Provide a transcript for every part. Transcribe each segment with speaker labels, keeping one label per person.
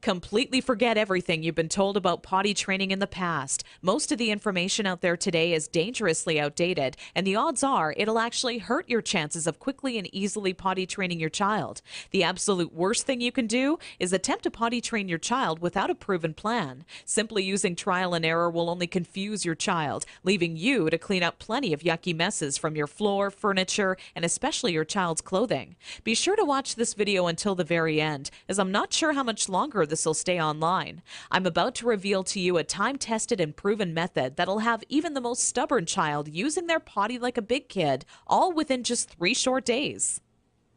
Speaker 1: Completely forget everything you've been told about potty training in the past. Most of the information out there today is dangerously outdated, and the odds are it'll actually hurt your chances of quickly and easily potty training your child. The absolute worst thing you can do is attempt to potty train your child without a proven plan. Simply using trial and error will only confuse your child, leaving you to clean up plenty of yucky messes from your floor, furniture, and especially your child's clothing. Be sure to watch this video until the very end, as I'm not sure how much longer this will stay online. I'm about to reveal to you a time-tested and proven method that'll have even the most stubborn child using their potty like a big kid, all within just 3 short days.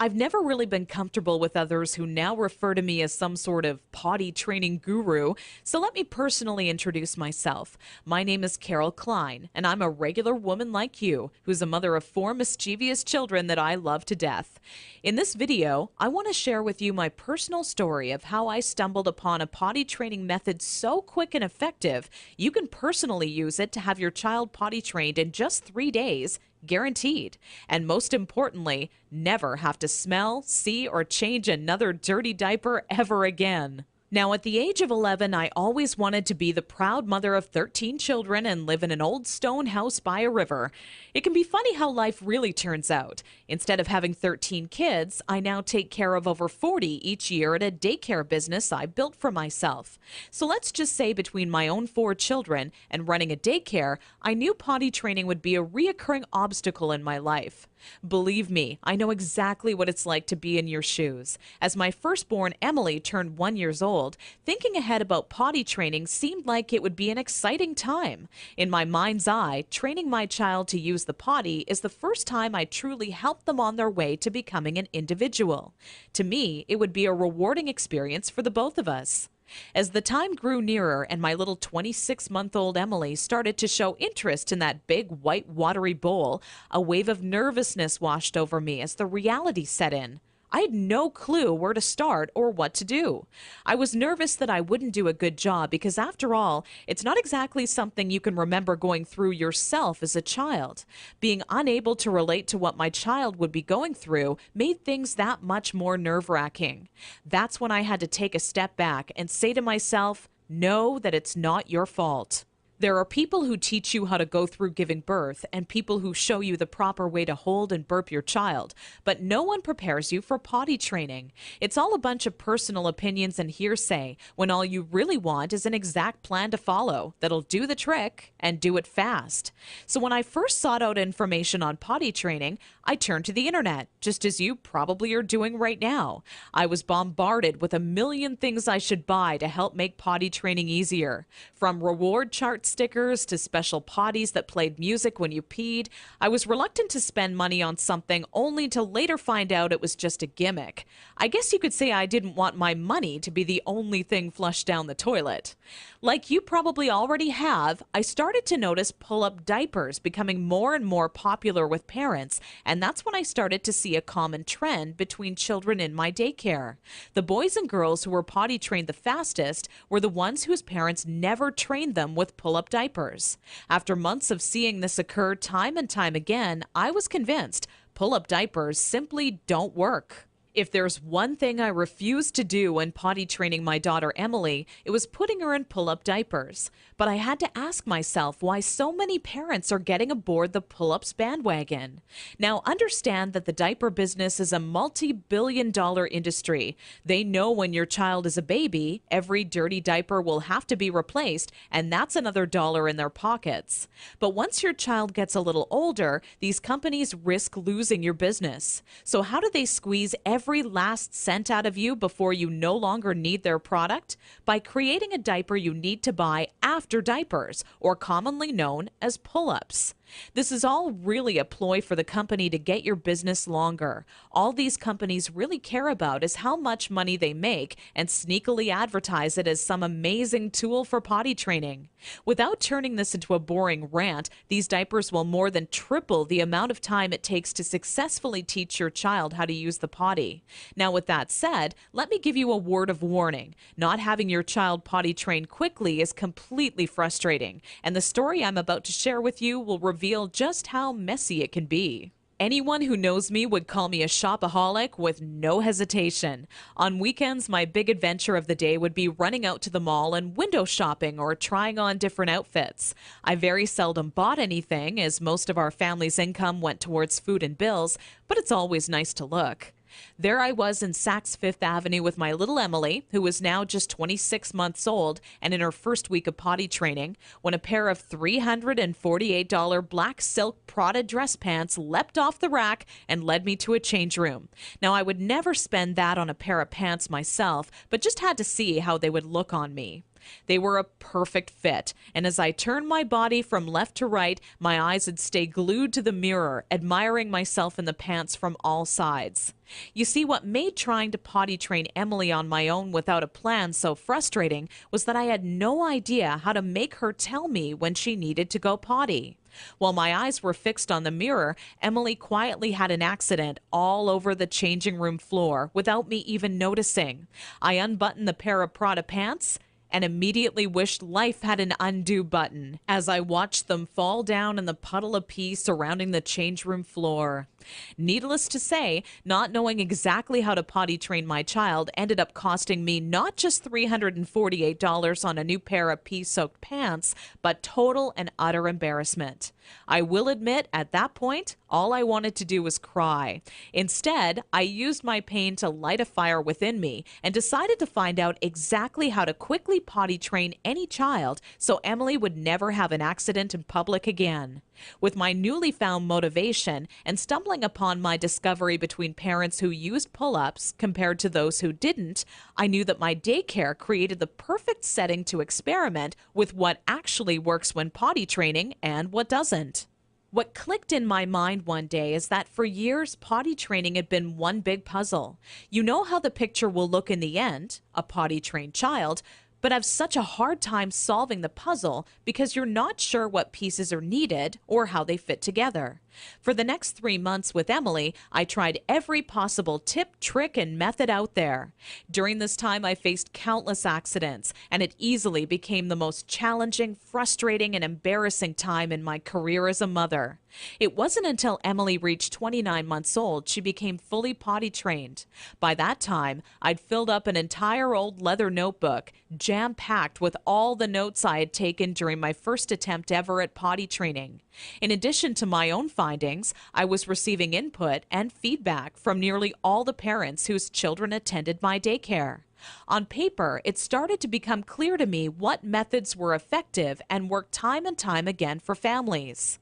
Speaker 1: I've never really been comfortable with others who now refer to me as some sort of potty training guru, so let me personally introduce myself. My name is Carol Klein, and I'm a regular woman like you, who's a mother of 4 mischievous children that I love to death. In this video, I want to share with you my personal story of how I stumbled upon a potty training method so quick and effective, you can personally use it to have your child potty trained in just 3 days, guaranteed. And most importantly, never have to smell, see, or change another dirty diaper ever again. Now, at the age of 11, I always wanted to be the proud mother of 13 children and live in an old stone house by a river. It can be funny how life really turns out. Instead of having 13 kids, I now take care of over 40 each year at a daycare business I built for myself. So let's just say between my own 4 children and running a daycare, I knew potty training would be a reoccurring obstacle in my life. Believe me, I know exactly what it's like to be in your shoes. As my firstborn Emily turned 1 year old, thinking ahead about potty training seemed like it would be an exciting time. In my mind's eye, training my child to use the potty is the first time I truly helped them on their way to becoming an individual. To me, it would be a rewarding experience for the both of us. As the time grew nearer and my little 26-month-old Emily started to show interest in that big white watery bowl, a wave of nervousness washed over me as the reality set in. I had no clue where to start or what to do. I was nervous that I wouldn't do a good job because, after all, it's not exactly something you can remember going through yourself as a child. Being unable to relate to what my child would be going through made things that much more nerve-wracking. That's when I had to take a step back and say to myself, know that it's not your fault. There are people who teach you how to go through giving birth and people who show you the proper way to hold and burp your child, but no one prepares you for potty training. It's all a bunch of personal opinions and hearsay when all you really want is an exact plan to follow that'll do the trick and do it fast. So when I first sought out information on potty training, I turned to the internet, just as you probably are doing right now. I was bombarded with a million things I should buy to help make potty training easier. From reward chart stickers to special potties that played music when you peed, I was reluctant to spend money on something only to later find out it was just a gimmick. I guess you could say I didn't want my money to be the only thing flushed down the toilet. Like you probably already have, I started to notice pull-up diapers becoming more and more popular with parents, and that's when I started to see a common trend between children in my daycare. The boys and girls who were potty trained the fastest were the ones whose parents never trained them with pull-up diapers. After months of seeing this occur time and time again, I was convinced pull-up diapers simply don't work. If there's one thing I refused to do when potty training my daughter Emily, it was putting her in pull-up diapers. But I had to ask myself why so many parents are getting aboard the pull-ups bandwagon. Now, understand that the diaper business is a multi-billion-dollar industry. They know when your child is a baby, every dirty diaper will have to be replaced, and that's another dollar in their pockets. But once your child gets a little older, these companies risk losing your business. So how do they squeeze every last cent out of you before you no longer need their product? By creating a diaper you need to buy after diapers, or commonly known as pull-ups. This is all really a ploy for the company to get your business longer. All these companies really care about is how much money they make and sneakily advertise it as some amazing tool for potty training. Without turning this into a boring rant, these diapers will more than triple the amount of time it takes to successfully teach your child how to use the potty. Now, with that said, let me give you a word of warning. Not having your child potty trained quickly is completely frustrating, and the story I'm about to share with you will reveal just how messy it can be. Anyone who knows me would call me a shopaholic with no hesitation. On weekends, my big adventure of the day would be running out to the mall and window shopping or trying on different outfits. I very seldom bought anything, as most of our family's income went towards food and bills, but it's always nice to look. There I was in Saks Fifth Avenue with my little Emily, who was now just 26 months old and in her first week of potty training, when a pair of $348 black silk Prada dress pants leapt off the rack and led me to a change room. Now, I would never spend that on a pair of pants myself, but just had to see how they would look on me. They were a perfect fit, and as I turned my body from left to right, my eyes would stay glued to the mirror, admiring myself in the pants from all sides. You see, what made trying to potty train Emily on my own without a plan so frustrating was that I had no idea how to make her tell me when she needed to go potty. While my eyes were fixed on the mirror, Emily quietly had an accident all over the changing room floor without me even noticing. I unbuttoned the pair of Prada pants and immediately wished life had an undo button as I watched them fall down in the puddle of pee surrounding the change room floor. Needless to say, not knowing exactly how to potty train my child ended up costing me not just $348 on a new pair of pee-soaked pants, but total and utter embarrassment. I will admit, at that point, all I wanted to do was cry. Instead, I used my pain to light a fire within me and decided to find out exactly how to quickly potty train any child so Emily would never have an accident in public again. With my newly found motivation and stumbling upon my discovery between parents who used pull-ups compared to those who didn't, I knew that my daycare created the perfect setting to experiment with what actually works when potty training and what doesn't. What clicked in my mind one day is that for years, potty training had been one big puzzle. You know how the picture will look in the end, a potty-trained child, but have such a hard time solving the puzzle because you're not sure what pieces are needed or how they fit together. For the next 3 months with Emily, I tried every possible tip, trick, and method out there. During this time, I faced countless accidents, and it easily became the most challenging, frustrating, and embarrassing time in my career as a mother. It wasn't until Emily reached 29 months old she became fully potty trained. By that time, I'd filled up an entire old leather notebook, jam-packed with all the notes I had taken during my first attempt ever at potty training. In addition to my own findings, I was receiving input and feedback from nearly all the parents whose children attended my daycare. On paper, it started to become clear to me what methods were effective and worked time and time again for families.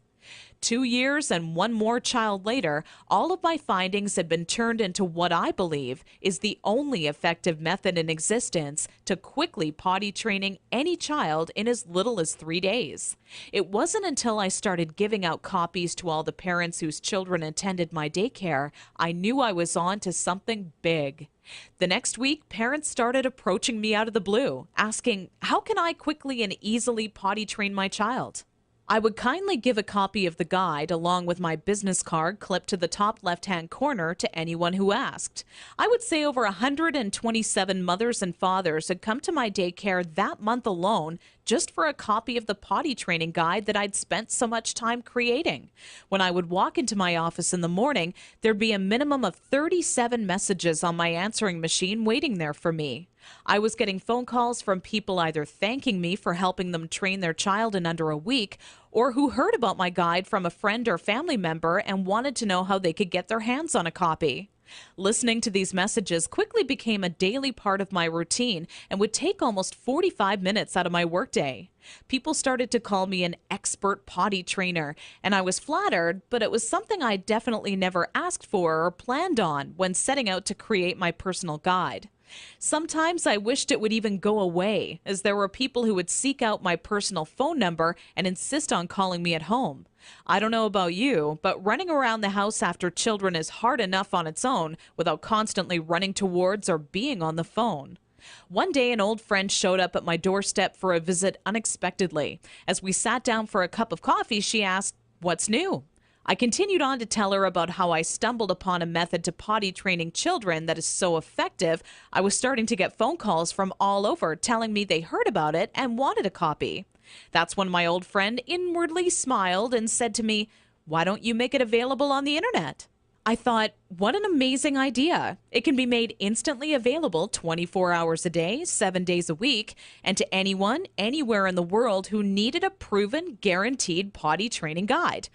Speaker 1: 2 years and one more child later, all of my findings had been turned into what I believe is the only effective method in existence to quickly potty training any child in as little as 3 days. It wasn't until I started giving out copies to all the parents whose children attended my daycare I knew I was on to something big. The next week, parents started approaching me out of the blue, asking, how can I quickly and easily potty train my child? I would kindly give a copy of the guide along with my business card clipped to the top left-hand corner to anyone who asked. I would say over 127 mothers and fathers had come to my daycare that month alone just for a copy of the potty training guide that I'd spent so much time creating. When I would walk into my office in the morning, there'd be a minimum of 37 messages on my answering machine waiting there for me. I was getting phone calls from people either thanking me for helping them train their child in under a week, or who heard about my guide from a friend or family member and wanted to know how they could get their hands on a copy. Listening to these messages quickly became a daily part of my routine and would take almost 45 minutes out of my workday. People started to call me an expert potty trainer, and I was flattered, but it was something I definitely never asked for or planned on when setting out to create my personal guide. Sometimes I wished it would even go away, as there were people who would seek out my personal phone number and insist on calling me at home. I don't know about you, but running around the house after children is hard enough on its own without constantly running towards or being on the phone. One day, an old friend showed up at my doorstep for a visit unexpectedly. As we sat down for a cup of coffee, she asked, "What's new?" I continued on to tell her about how I stumbled upon a method to potty training children that is so effective, I was starting to get phone calls from all over telling me they heard about it and wanted a copy. That's when my old friend inwardly smiled and said to me, Why don't you make it available on the internet? I thought, what an amazing idea. It can be made instantly available 24 hours a day, 7 days a week, and to anyone, anywhere in the world who needed a proven, guaranteed potty training guide.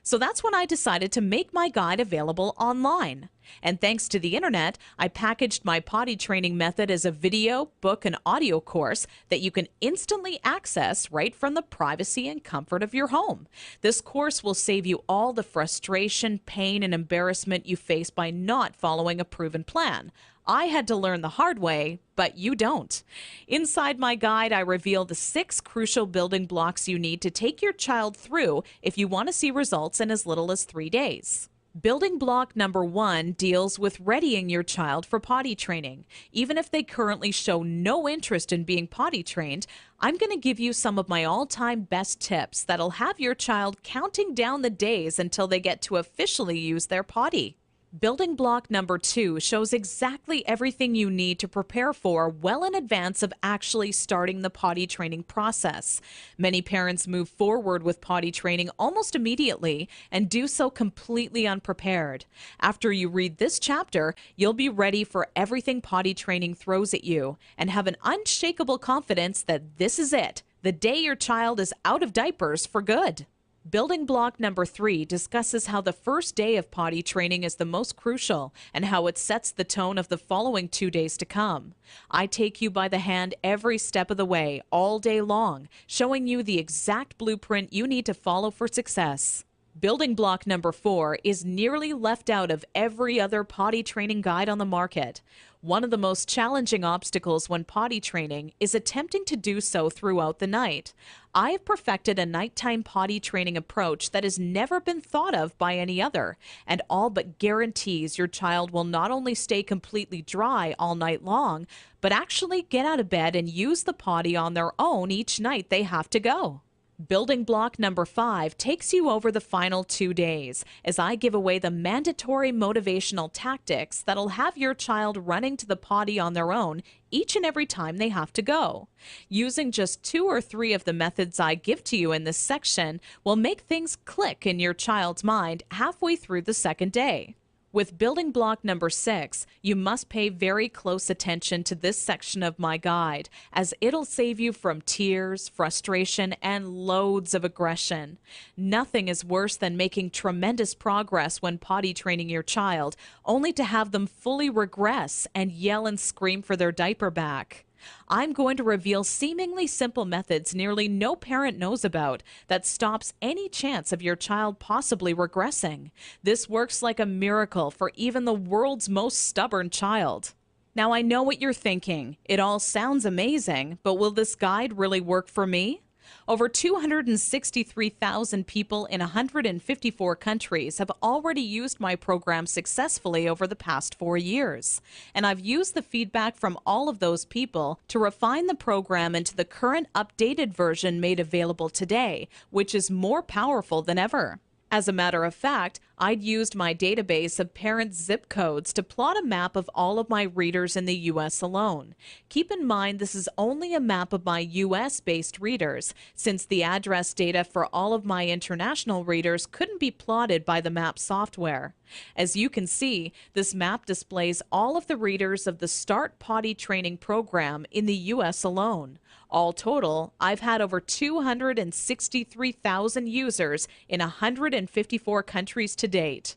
Speaker 1: So that's when I decided to make my guide available online. And thanks to the internet, I packaged my potty training method as a video, book, and audio course that you can instantly access right from the privacy and comfort of your home. This course will save you all the frustration, pain, and embarrassment you face by not following a proven plan. I had to learn the hard way, but you don't. Inside my guide, I reveal the 6 crucial building blocks you need to take your child through if you want to see results in as little as 3 days. Building block number 1 deals with readying your child for potty training. Even if they currently show no interest in being potty trained, I'm going to give you some of my all-time best tips that'll have your child counting down the days until they get to officially use their potty. Building block number 2 shows exactly everything you need to prepare for well in advance of actually starting the potty training process. Many parents move forward with potty training almost immediately and do so completely unprepared. After you read this chapter, you'll be ready for everything potty training throws at you and have an unshakable confidence that this is it, the day your child is out of diapers for good. Building block number 3 discusses how the first day of potty training is the most crucial and how it sets the tone of the following 2 days to come. I take you by the hand every step of the way, all day long, showing you the exact blueprint you need to follow for success. Building block number 4 is nearly left out of every other potty training guide on the market. One of the most challenging obstacles when potty training is attempting to do so throughout the night. I have perfected a nighttime potty training approach that has never been thought of by any other, and all but guarantees your child will not only stay completely dry all night long, but actually get out of bed and use the potty on their own each night they have to go. Building block number 5 takes you over the final 2 days as I give away the mandatory motivational tactics that'll have your child running to the potty on their own each and every time they have to go. Using just 2 or 3 of the methods I give to you in this section will make things click in your child's mind halfway through the second day. With building block number 6, you must pay very close attention to this section of my guide, as it'll save you from tears, frustration, and loads of aggression. Nothing is worse than making tremendous progress when potty training your child, only to have them fully regress and yell and scream for their diaper back. I'm going to reveal seemingly simple methods nearly no parent knows about that stops any chance of your child possibly regressing. This works like a miracle for even the world's most stubborn child. Now I know what you're thinking. It all sounds amazing, but will this guide really work for me? Over 263,000 people in 154 countries have already used my program successfully over the past 4 years. And I've used the feedback from all of those people to refine the program into the current updated version made available today, which is more powerful than ever. As a matter of fact, I'd used my database of parents' zip codes to plot a map of all of my readers in the U.S. alone. Keep in mind this is only a map of my U.S.-based readers, since the address data for all of my international readers couldn't be plotted by the map software. As you can see, this map displays all of the readers of the Start Potty Training program in the U.S. alone. All total, I've had over 263,000 users in 154 countries to date.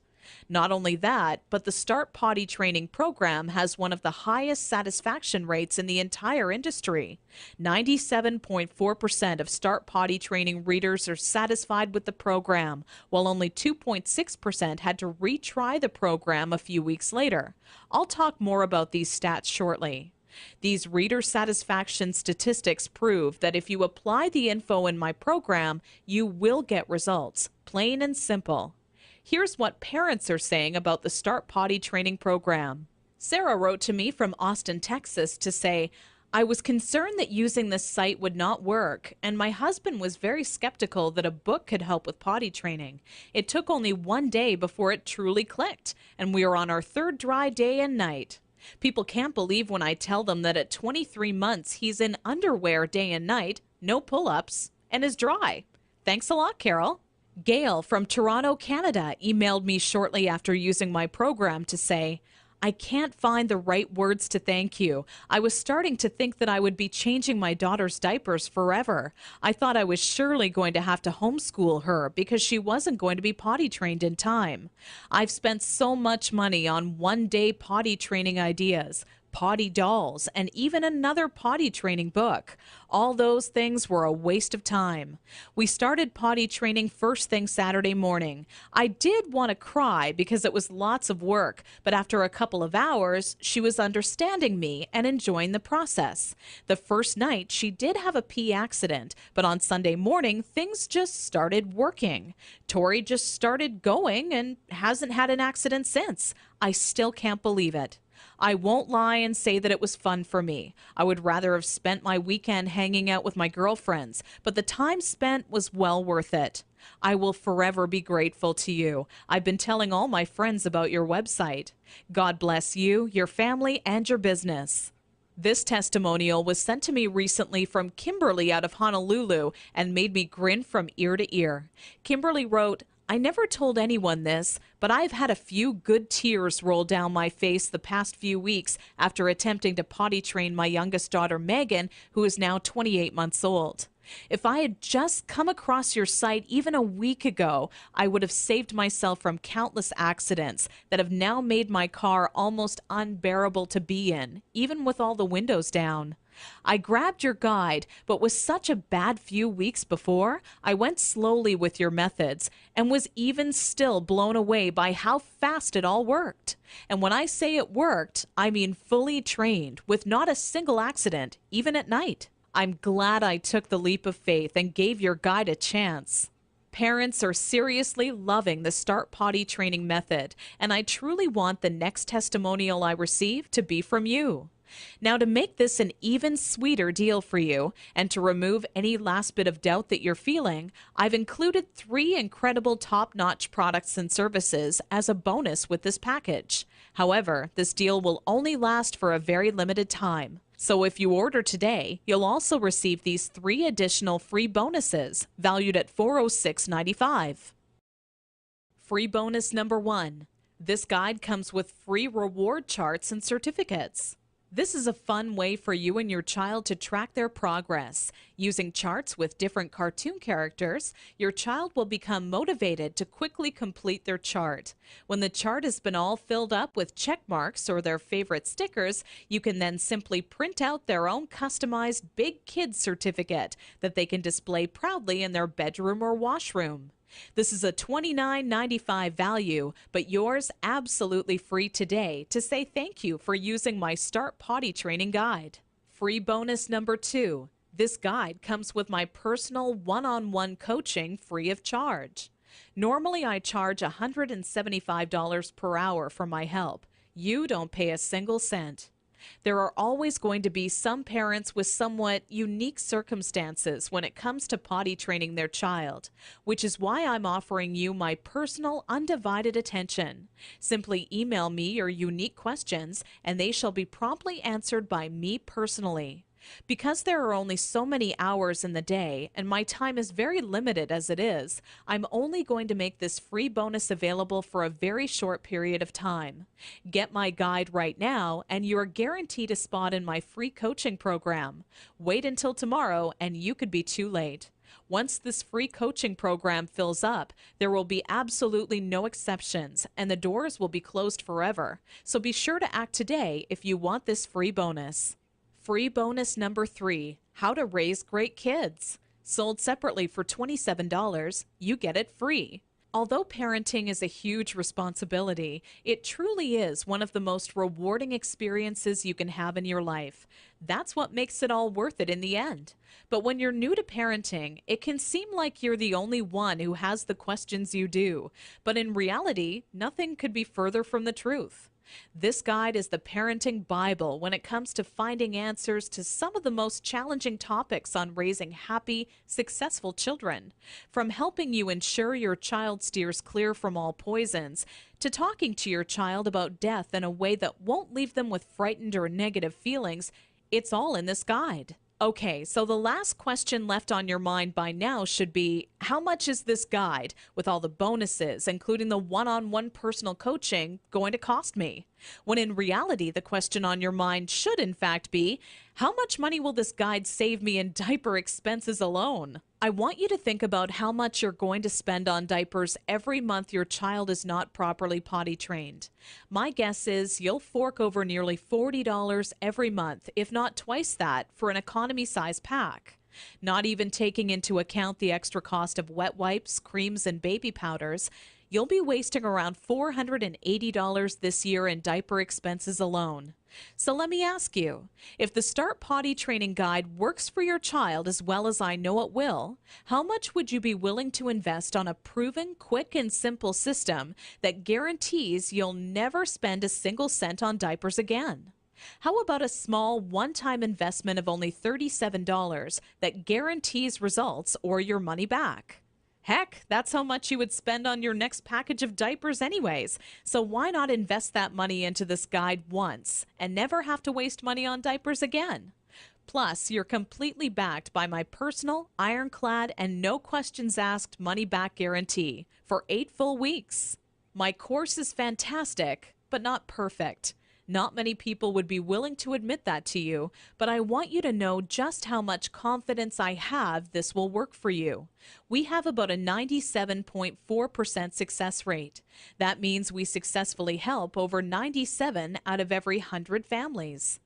Speaker 1: Not only that, but the Start Potty Training program has one of the highest satisfaction rates in the entire industry. 97.4% of Start Potty Training readers are satisfied with the program, while only 2.6% had to retry the program a few weeks later. I'll talk more about these stats shortly. These reader satisfaction statistics prove that if you apply the info in my program, you will get results, plain and simple. Here's what parents are saying about the Start Potty Training program. Sarah wrote to me from Austin, Texas to say, I was concerned that using this site would not work, and my husband was very skeptical that a book could help with potty training. It took only 1 day before it truly clicked, and we are on our 3rd dry day and night. People can't believe when I tell them that at 23 months he's in underwear day and night, no pull-ups, and is dry. Thanks a lot, Carol. Gail from Toronto, Canada, emailed me shortly after using my program to say, I can't find the right words to thank you. I was starting to think that I would be changing my daughter's diapers forever. I thought I was surely going to have to homeschool her because she wasn't going to be potty trained in time. I've spent so much money on one-day potty training ideas, potty dolls, and even another potty training book. All those things were a waste of time. We started potty training first thing Saturday morning. I did want to cry because it was lots of work, but after a couple of hours, she was understanding me and enjoying the process. The first night, she did have a pee accident, but on Sunday morning, things just started working. Tori just started going and hasn't had an accident since. I still can't believe it. I won't lie and say that it was fun for me. I would rather have spent my weekend hanging out with my girlfriends, but the time spent was well worth it. I will forever be grateful to you. I've been telling all my friends about your website. God bless you, your family, and your business. This testimonial was sent to me recently from Kimberly out of Honolulu and made me grin from ear to ear. Kimberly wrote, I never told anyone this, but I've had a few good tears roll down my face the past few weeks after attempting to potty train my youngest daughter, Megan, who is now 28 months old. If I had just come across your site even a week ago, I would have saved myself from countless accidents that have now made my car almost unbearable to be in, even with all the windows down. I grabbed your guide, but with such a bad few weeks before, I went slowly with your methods and was even still blown away by how fast it all worked. And when I say it worked, I mean fully trained, with not a single accident, even at night. I'm glad I took the leap of faith and gave your guide a chance. Parents are seriously loving the Start Potty training method, and I truly want the next testimonial I receive to be from you. Now, to make this an even sweeter deal for you and to remove any last bit of doubt that you're feeling, I've included 3 incredible top-notch products and services as a bonus with this package. However, this deal will only last for a very limited time. So if you order today, you'll also receive these 3 additional free bonuses valued at $406.95. Free bonus number 1. This guide comes with free reward charts and certificates. This is a fun way for you and your child to track their progress. Using charts with different cartoon characters, your child will become motivated to quickly complete their chart. When the chart has been all filled up with check marks or their favorite stickers, you can then simply print out their own customized Big Kids certificate that they can display proudly in their bedroom or washroom. This is a $29.95 value, but yours absolutely free today to say thank you for using my Start Potty Training Guide. Free bonus number 2. This guide comes with my personal one-on-one coaching free of charge. Normally, I charge $175 per hour for my help. You don't pay a single cent. There are always going to be some parents with somewhat unique circumstances when it comes to potty training their child, which is why I'm offering you my personal undivided attention. Simply email me your unique questions and they shall be promptly answered by me personally. Because there are only so many hours in the day and my time is very limited as it is, I'm only going to make this free bonus available for a very short period of time. Get my guide right now and you're guaranteed a spot in my free coaching program. Wait until tomorrow and you could be too late. Once this free coaching program fills up, there will be absolutely no exceptions and the doors will be closed forever. So be sure to act today if you want this free bonus. Free bonus number 3, How to Raise Great Kids. Sold separately for $27, you get it free. Although parenting is a huge responsibility, it truly is one of the most rewarding experiences you can have in your life. That's what makes it all worth it in the end. But when you're new to parenting, it can seem like you're the only one who has the questions you do. But in reality, nothing could be further from the truth. This guide is the parenting Bible when it comes to finding answers to some of the most challenging topics on raising happy, successful children. From helping you ensure your child steers clear from all poisons, to talking to your child about death in a way that won't leave them with frightened or negative feelings, it's all in this guide. Okay, so the last question left on your mind by now should be, how much is this guide, with all the bonuses, including the one-on-one personal coaching, going to cost me? When in reality, the question on your mind should in fact be, how much money will this guide save me in diaper expenses alone? I want you to think about how much you're going to spend on diapers every month your child is not properly potty trained. My guess is you'll fork over nearly $40 every month, if not twice that, for an economy size pack. Not even taking into account the extra cost of wet wipes, creams, and baby powders, you'll be wasting around $480 this year in diaper expenses alone. So let me ask you, if the Start Potty Training Guide works for your child as well as I know it will, how much would you be willing to invest on a proven, quick, and simple system that guarantees you'll never spend a single cent on diapers again? How about a small one-time investment of only $37 that guarantees results or your money back? Heck, that's how much you would spend on your next package of diapers anyways. So why not invest that money into this guide once and never have to waste money on diapers again? Plus, you're completely backed by my personal, ironclad, and no questions asked money back guarantee for 8 full weeks. My course is fantastic, but not perfect. Not many people would be willing to admit that to you, but I want you to know just how much confidence I have this will work for you. We have about a 97.4% success rate. That means we successfully help over 97 out of every 100 families.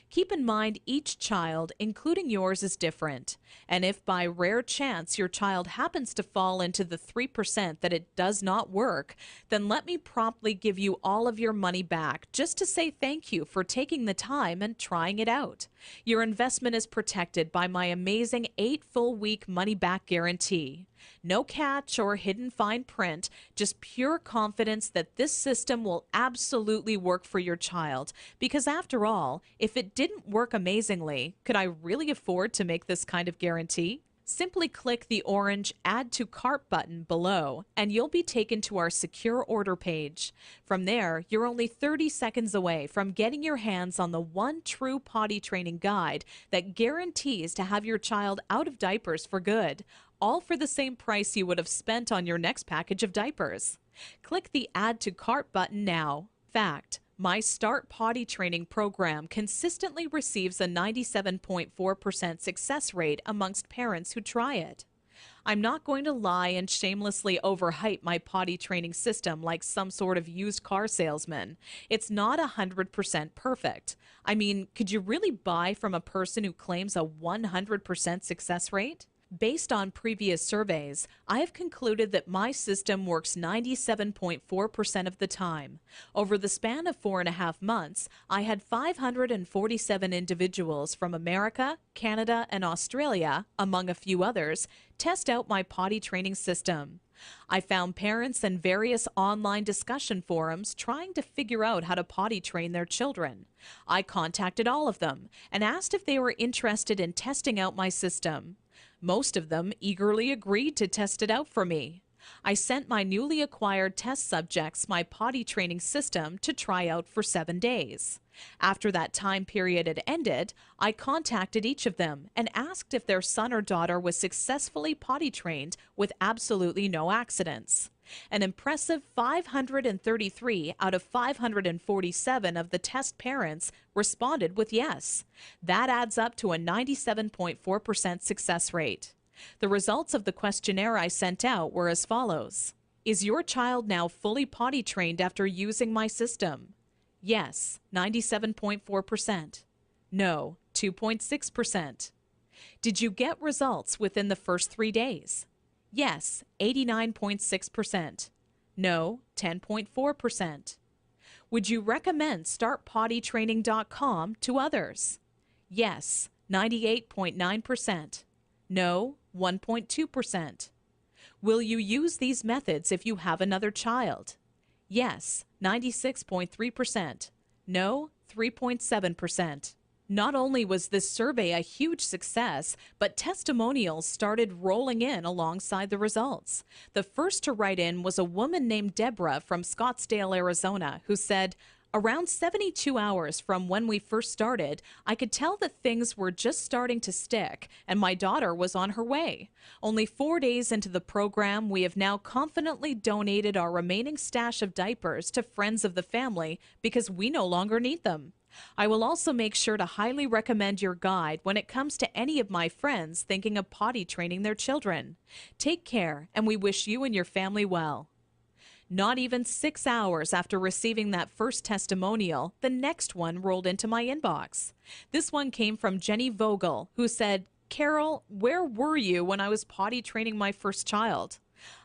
Speaker 1: Keep in mind each child, including yours, is different. And if by rare chance your child happens to fall into the 3% that it does not work, then let me promptly give you all of your money back just to say thank you for taking the time and trying it out. Your investment is protected by my amazing 8 full week money back guarantee. No catch or hidden fine print, just pure confidence that this system will absolutely work for your child. Because after all, if it didn't work amazingly, could I really afford to make this kind of guarantee? Simply click the orange Add to Cart button below, and you'll be taken to our secure order page. From there, you're only 30 seconds away from getting your hands on the one true potty training guide that guarantees to have your child out of diapers for good, all for the same price you would have spent on your next package of diapers. Click the Add to Cart button now. Fact: my Start Potty Training program consistently receives a 97.4% success rate amongst parents who try it. I'm not going to lie and shamelessly overhype my potty training system like some sort of used car salesman. It's not 100% perfect. I mean, could you really buy from a person who claims a 100% success rate? Based on previous surveys, I have concluded that my system works 97.4% of the time. Over the span of 4.5 months, I had 547 individuals from America, Canada, and Australia, among a few others, test out my potty training system. I found parents in various online discussion forums trying to figure out how to potty train their children. I contacted all of them and asked if they were interested in testing out my system. Most of them eagerly agreed to test it out for me. I sent my newly acquired test subjects my potty training system to try out for 7 days. After that time period had ended, I contacted each of them and asked if their son or daughter was successfully potty trained with absolutely no accidents. An impressive 533 out of 547 of the test parents responded with yes. That adds up to a 97.4% success rate. The results of the questionnaire I sent out were as follows. Is your child now fully potty trained after using my system? Yes, 97.4%. No, 2.6%. Did you get results within the first 3 days? Yes, 89.6%. No, 10.4%. Would you recommend StartPottyTraining.com to others? Yes, 98.9%. No, 1.2%. Will you use these methods if you have another child? Yes, 96.3%. No, 3.7%. Not only was this survey a huge success, but testimonials started rolling in alongside the results. The first to write in was a woman named Deborah from Scottsdale, Arizona, who said, Around 72 hours from when we first started, I could tell that things were just starting to stick, and my daughter was on her way. Only 4 days into the program, we have now confidently donated our remaining stash of diapers to friends of the family because we no longer need them. I will also make sure to highly recommend your guide when it comes to any of my friends thinking of potty training their children. Take care, and we wish you and your family well. Not even 6 hours after receiving that first testimonial, the next one rolled into my inbox. This one came from Jenny Vogel, who said, "Carol, where were you when I was potty training my first child?"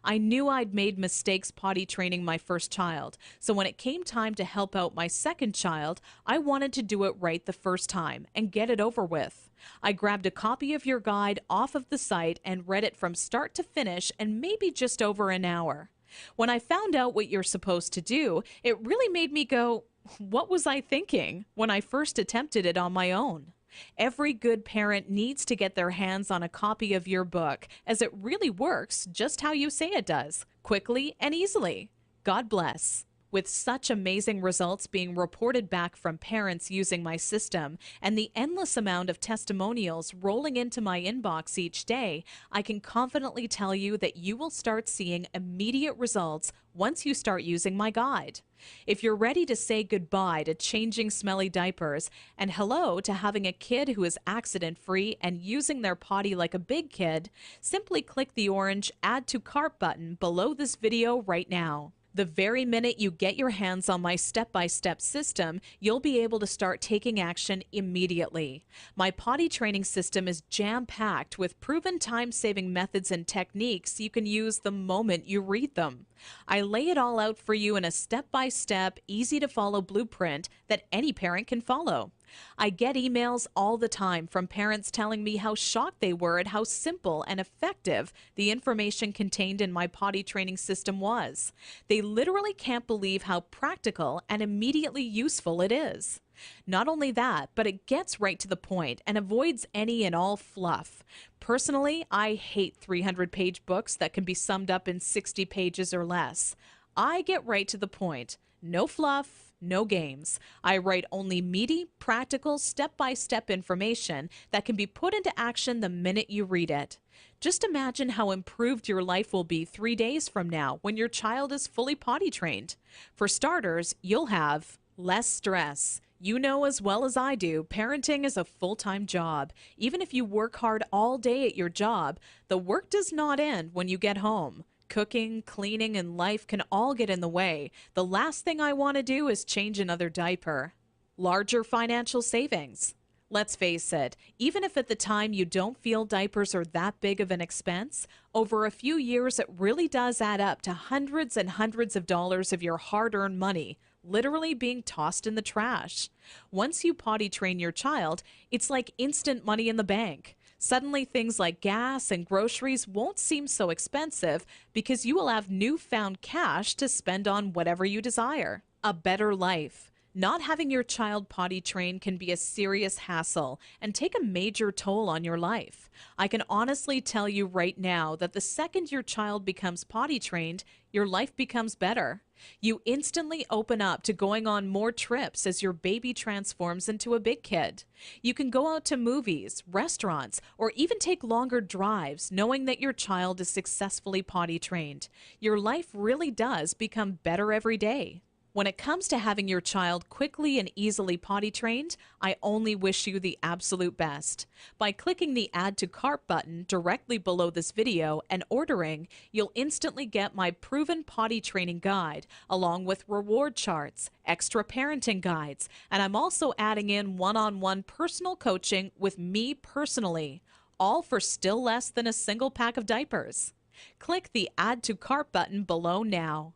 Speaker 1: I knew I'd made mistakes potty training my first child, so when it came time to help out my second child, I wanted to do it right the first time and get it over with. I grabbed a copy of your guide off of the site and read it from start to finish in maybe just over an hour. When I found out what you're supposed to do, it really made me go, what was I thinking when I first attempted it on my own? Every good parent needs to get their hands on a copy of your book, as it really works just how you say it does, quickly and easily. God bless. With such amazing results being reported back from parents using my system and the endless amount of testimonials rolling into my inbox each day, I can confidently tell you that you will start seeing immediate results once you start using my guide. If you're ready to say goodbye to changing smelly diapers and hello to having a kid who is accident-free and using their potty like a big kid, simply click the orange Add to Cart button below this video right now. The very minute you get your hands on my step-by-step system, you'll be able to start taking action immediately. My potty training system is jam-packed with proven time-saving methods and techniques you can use the moment you read them. I lay it all out for you in a step-by-step, easy-to-follow blueprint that any parent can follow. I get emails all the time from parents telling me how shocked they were at how simple and effective the information contained in my potty training system was. They literally can't believe how practical and immediately useful it is. Not only that, but it gets right to the point and avoids any and all fluff. Personally, I hate 300-page books that can be summed up in 60 pages or less. I get right to the point. No fluff, no games. I write only meaty, practical, step-by-step information that can be put into action the minute you read it. Just imagine how improved your life will be 3 days from now when your child is fully potty trained. For starters, you'll have less stress. You know as well as I do, parenting is a full-time job. Even if you work hard all day at your job, the work does not end when you get home. Cooking, cleaning, and life can all get in the way. The last thing I want to do is change another diaper. Larger financial savings. Let's face it, even if at the time you don't feel diapers are that big of an expense, over a few years it really does add up to hundreds and hundreds of dollars of your hard-earned money, literally being tossed in the trash. Once you potty train your child, it's like instant money in the bank. Suddenly things like gas and groceries won't seem so expensive because you will have newfound cash to spend on whatever you desire. A better life. Not having your child potty trained can be a serious hassle and take a major toll on your life. I can honestly tell you right now that the second your child becomes potty trained, your life becomes better. You instantly open up to going on more trips as your baby transforms into a big kid. You can go out to movies, restaurants, or even take longer drives knowing that your child is successfully potty trained. Your life really does become better every day. When it comes to having your child quickly and easily potty trained, I only wish you the absolute best. By clicking the Add to Cart button directly below this video and ordering, you'll instantly get my proven potty training guide, along with reward charts, extra parenting guides, and I'm also adding in one-on-one personal coaching with me personally, all for still less than a single pack of diapers. Click the Add to Cart button below now.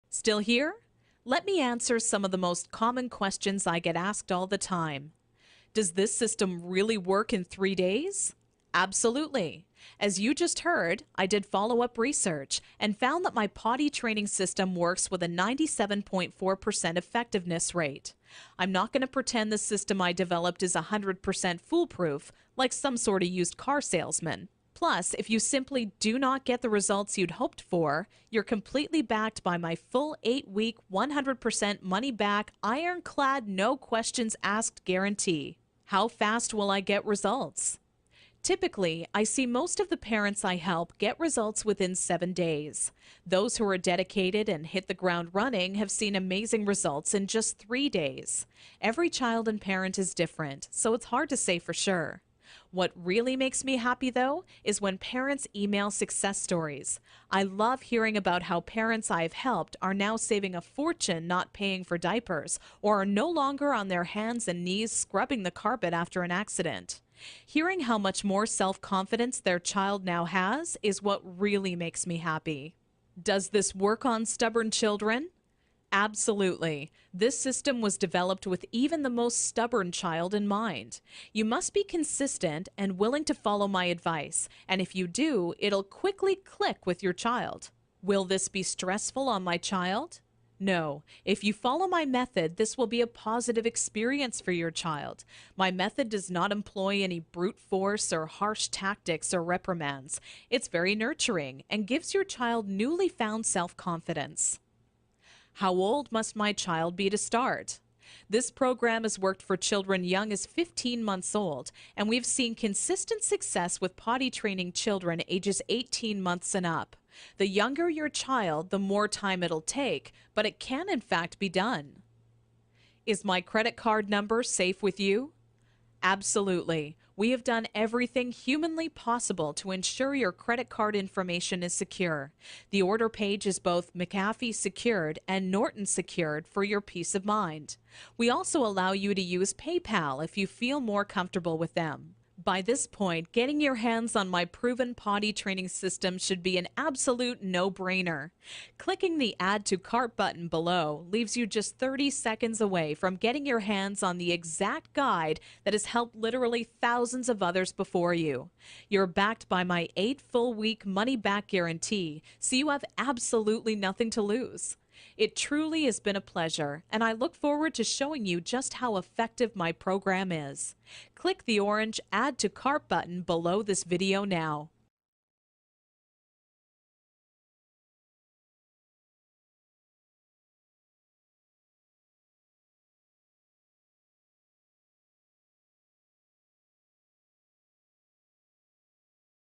Speaker 1: Still here? Let me answer some of the most common questions I get asked all the time. Does this system really work in 3 days? Absolutely. As you just heard, I did follow-up research and found that my potty training system works with a 97.4% effectiveness rate. I'm not going to pretend the system I developed is 100% foolproof, like some sort of used car salesman. Plus, if you simply do not get the results you'd hoped for, you're completely backed by my full 8-week, 100% money back, ironclad, no questions asked guarantee. How fast will I get results? Typically, I see most of the parents I help get results within 7 days. Those who are dedicated and hit the ground running have seen amazing results in just 3 days. Every child and parent is different, so it's hard to say for sure. What really makes me happy, though, is when parents email success stories. I love hearing about how parents I've helped are now saving a fortune not paying for diapers or are no longer on their hands and knees scrubbing the carpet after an accident. Hearing how much more self-confidence their child now has is what really makes me happy. Does this work on stubborn children? Absolutely. This system was developed with even the most stubborn child in mind. You must be consistent and willing to follow my advice, and if you do, it'll quickly click with your child. Will this be stressful on my child? No. If you follow my method, this will be a positive experience for your child. My method does not employ any brute force or harsh tactics or reprimands. It's very nurturing and gives your child newly found self-confidence. How old must my child be to start? This program has worked for children young as 15 months old, and we've seen consistent success with potty training children ages 18 months and up. The younger your child, the more time it'll take, but it can in fact be done. Is my credit card number safe with you? Absolutely. We have done everything humanly possible to ensure your credit card information is secure. The order page is both McAfee secured and Norton secured for your peace of mind. We also allow you to use PayPal if you feel more comfortable with them. By this point, getting your hands on my proven potty training system should be an absolute no-brainer. Clicking the Add to Cart button below leaves you just 30 seconds away from getting your hands on the exact guide that has helped literally thousands of others before you. You're backed by my 8 full-week money-back guarantee, so you have absolutely nothing to lose. It truly has been a pleasure, and I look forward to showing you just how effective my program is. Click the orange Add to Cart button below this video now.